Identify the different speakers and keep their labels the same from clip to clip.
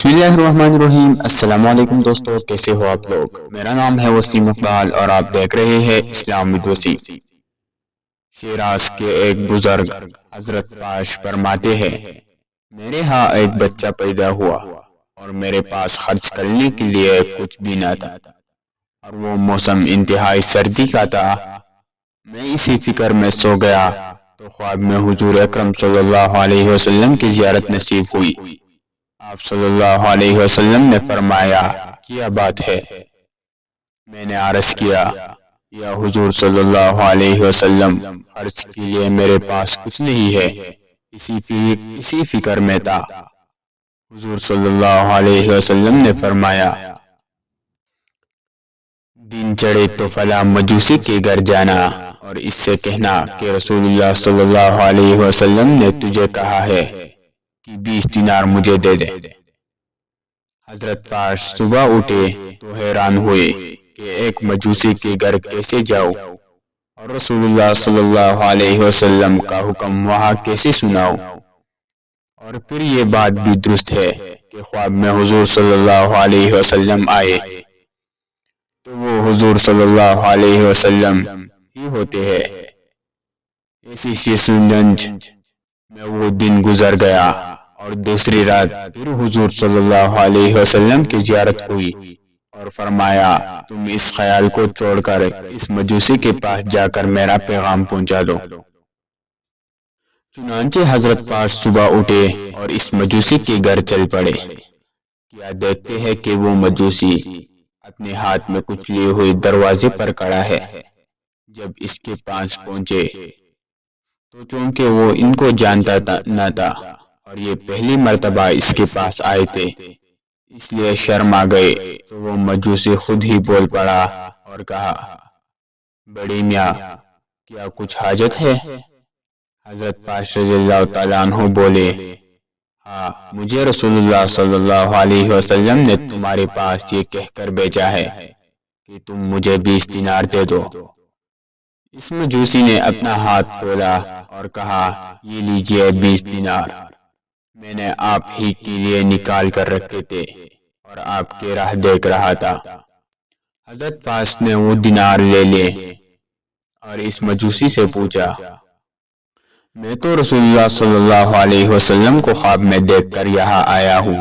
Speaker 1: بسم اللہ الرحمن الرحیم۔ السلام علیکم دوستو، کیسے ہو آپ لوگ؟ میرا نام ہے وسیم اقبال اور آپ دیکھ رہے ہیں اسلام ود وسیم۔ شیراز کے ایک بزرگ حضرت پاش فرماتے ہیں، میرے ہاں ایک بچہ پیدا ہوا اور میرے پاس خرچ کرنے کے لیے کچھ بھی نہ تھا، اور وہ موسم انتہائی سردی کا تھا۔ میں اسی فکر میں سو گیا تو خواب میں حضور اکرم صلی اللہ علیہ وسلم کی زیارت نصیب ہوئی۔ آپ صلی اللہ علیہ وسلم نے فرمایا، کیا بات ہے؟ میں نے عرض کیا، یا حضور صلی اللہ علیہ وسلم، خرچ کے لیے میرے پاس کچھ نہیں ہے، اسی فکر میں تھا۔ حضور صلی اللہ علیہ وسلم نے فرمایا، دن چڑھے تو فلاں مجوسی کے گھر جانا اور اس سے کہنا کہ رسول اللہ صلی اللہ علیہ وسلم نے تجھے کہا ہے کہ 20 دینار مجھے دے دے۔ حضرت پاش صبح اٹھے تو حیران ہوئے کہ ایک مجوسی کے گھر کیسے جاؤ اور رسول اللہ صلی اللہ علیہ وسلم کا حکم وہاں کیسے سناؤ۔ اور پھر یہ بات بھی درست ہے کہ خواب میں حضور صلی اللہ علیہ وسلم آئے تو وہ حضور صلی اللہ علیہ وسلم ہی ہوتے ہیں۔ ایسی شیشنگنج میں وہ دن گزر گیا اور دوسری رات پھر حضور صلی اللہ علیہ وسلم کی زیارت ہوئی اور فرمایا، تم اس خیال کو چھوڑ کر اس مجوسی کے پاس جا کر میرا پیغام پہنچا دو۔ چنانچہ حضرت پاش صبح اٹھے اور اس مجوسی کے گھر چل پڑے۔ کیا دیکھتے ہیں کہ وہ مجوسی اپنے ہاتھ میں کچھ لیے ہوئے دروازے پر کھڑا ہے۔ جب اس کے پاس پہنچے تو چونکہ وہ ان کو جانتا نہ تھا اور یہ پہلی مرتبہ اس کے پاس آئے تھے، اس لیے شرم آ گئے، تو وہ مجوسی خود ہی بول پڑا اور کہا، بڑی میاں، کیا کچھ حاجت ہے؟ حضرت پاش رضی اللہ تعالیٰ عنہ بولے، ہاں، مجھے رسول اللہ صلی اللہ علیہ وسلم نے تمہارے پاس یہ کہہ کر بھیجا ہے کہ تم مجھے 20 دینار دے دو۔ اس مجوسی نے اپنا ہاتھ کھولا اور کہا، یہ لیجئے 20 دینار، میں نے آپ ہی کے لیے نکال کر رکھے تھے اور آپ کے راہ دیکھ رہا تھا۔ حضرت پاش نے وہ دینار لے لیے اور اس مجوسی سے پوچھا، میں تو رسول اللہ صلی اللہ علیہ وسلم کو خواب میں دیکھ کر یہاں آیا ہوں،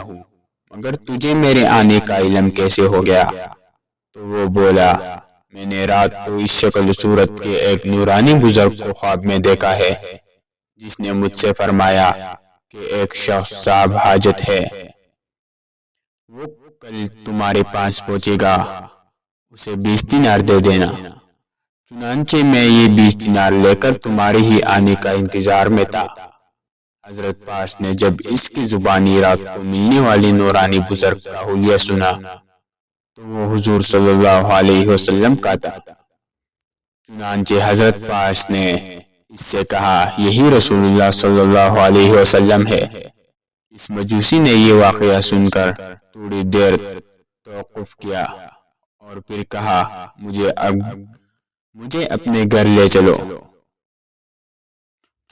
Speaker 1: مگر تجھے میرے آنے کا علم کیسے ہو گیا؟ تو وہ بولا، میں نے رات کو اس شکل صورت کے ایک نورانی بزرگ کو خواب میں دیکھا ہے، جس نے مجھ سے فرمایا کہ ایک شخص صاحب حاجت ہے، وہ کل تمہارے پاس پہنچے گا، اسے 20 دینار دے دینا۔ چنانچہ میں یہ 20 دینار لے کر تمہارے ہی آنے کا انتظار میں تھا۔ حضرت پاش نے جب اس کی زبانی رات کو ملنے والی نورانی بزرگ کا حلیہ سنا تو وہ حضور صلی اللہ علیہ وسلم کا تھا۔ چنانچہ حضرت پاش نے اس سے کہا، یہی رسول اللہ صلی اللہ علیہ وسلم ہے۔ اس مجوسی نے یہ واقعہ سن کر تھوڑی دیر توقف کیا اور پھر کہا، مجھے اپنے گھر لے چلو۔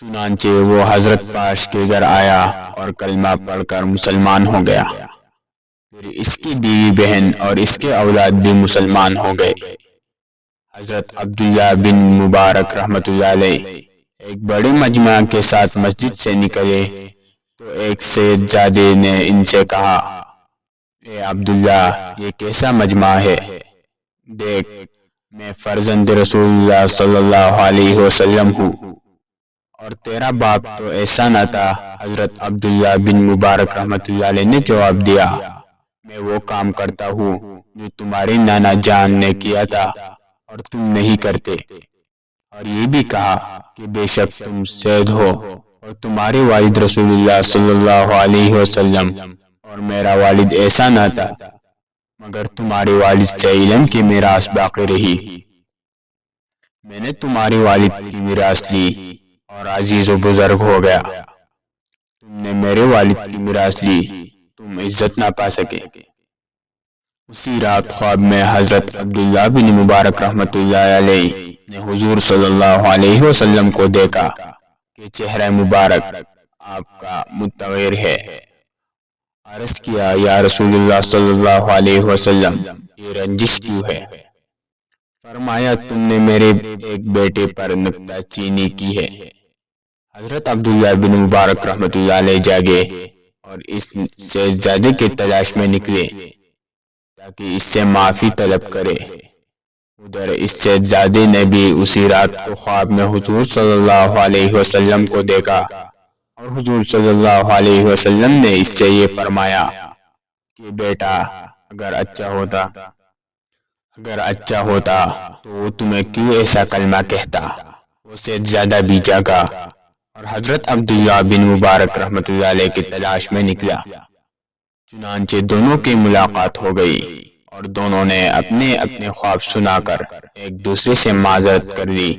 Speaker 1: چنانچہ وہ حضرت پاش کے گھر آیا اور کلمہ پڑھ کر مسلمان ہو گیا۔ پھر اس کی بیوی بہن اور اس کے اولاد بھی مسلمان ہو گئے۔ حضرت عبداللہ بن مبارک رحمۃ اللہ علیہ ایک بڑے مجمع کے ساتھ مسجد سے نکلے تو ایک سید زادے نے ان سے کہا، اے عبداللہ، یہ کیسا مجمع ہے؟ دیکھ، میں فرزند رسول اللہ صلی اللہ علیہ وسلم ہوں اور تیرا باپ تو ایسا نہ تھا۔ حضرت عبداللہ بن مبارک رحمۃ اللہ علیہ نے جواب دیا، میں وہ کام کرتا ہوں جو تمہارے نانا جان نے کیا تھا اور تم نہیں کرتے، اور یہ بھی کہا کہ بے شک تم سید ہو اور تمہارے والد رسول اللہ صلی اللہ علیہ وسلم اور میرا والد ایسا نہ تھا، مگر تمہارے والد سے علم کی میراث باقی رہی۔ میں نے تمہارے والد کی میراث لی اور عزیز و بزرگ ہو گیا، تم نے میرے والد کی میراث لی، تم عزت نہ پا سکے۔ اسی رات خواب میں حضرت عبداللہ بن مبارک رحمۃ اللہ علیہ نے حضور صلی اللہ علیہ وسلم کو دیکھا کہ چہرہ مبارک آپ کا متغیر ہے عرض کیا یا رسول اللہ صلی اللہ علیہ وسلم یہ رنجش کیوں ہے؟ فرمایا تم نے میرے ایک بیٹے پر نکتہ چینی کی ہے۔ حضرت عبداللہ بن مبارک رحمۃ اللہ علیہ جاگے اور اس شہزادے کے تلاش میں نکلے تاکہ اس سے معافی طلب کرے۔ ادھر اس شہزادے نے بھی اسی رات کو خواب میں حضور صلی اللہ علیہ وسلم کو دیکھا اور حضور صلی اللہ علیہ وسلم نے اس سے یہ فرمایا کہ بیٹا اگر اچھا ہوتا تو وہ تمہیں کیوں ایسا کلمہ کہتا۔ وہ شہزادہ بھی جاگا اور حضرت عبداللہ بن مبارک رحمۃ اللہ علیہ کی تلاش میں نکلا۔ چنانچہ دونوں کی ملاقات ہو گئی اور دونوں نے اپنے اپنے خواب سنا کر ایک دوسرے سے معذرت کر لی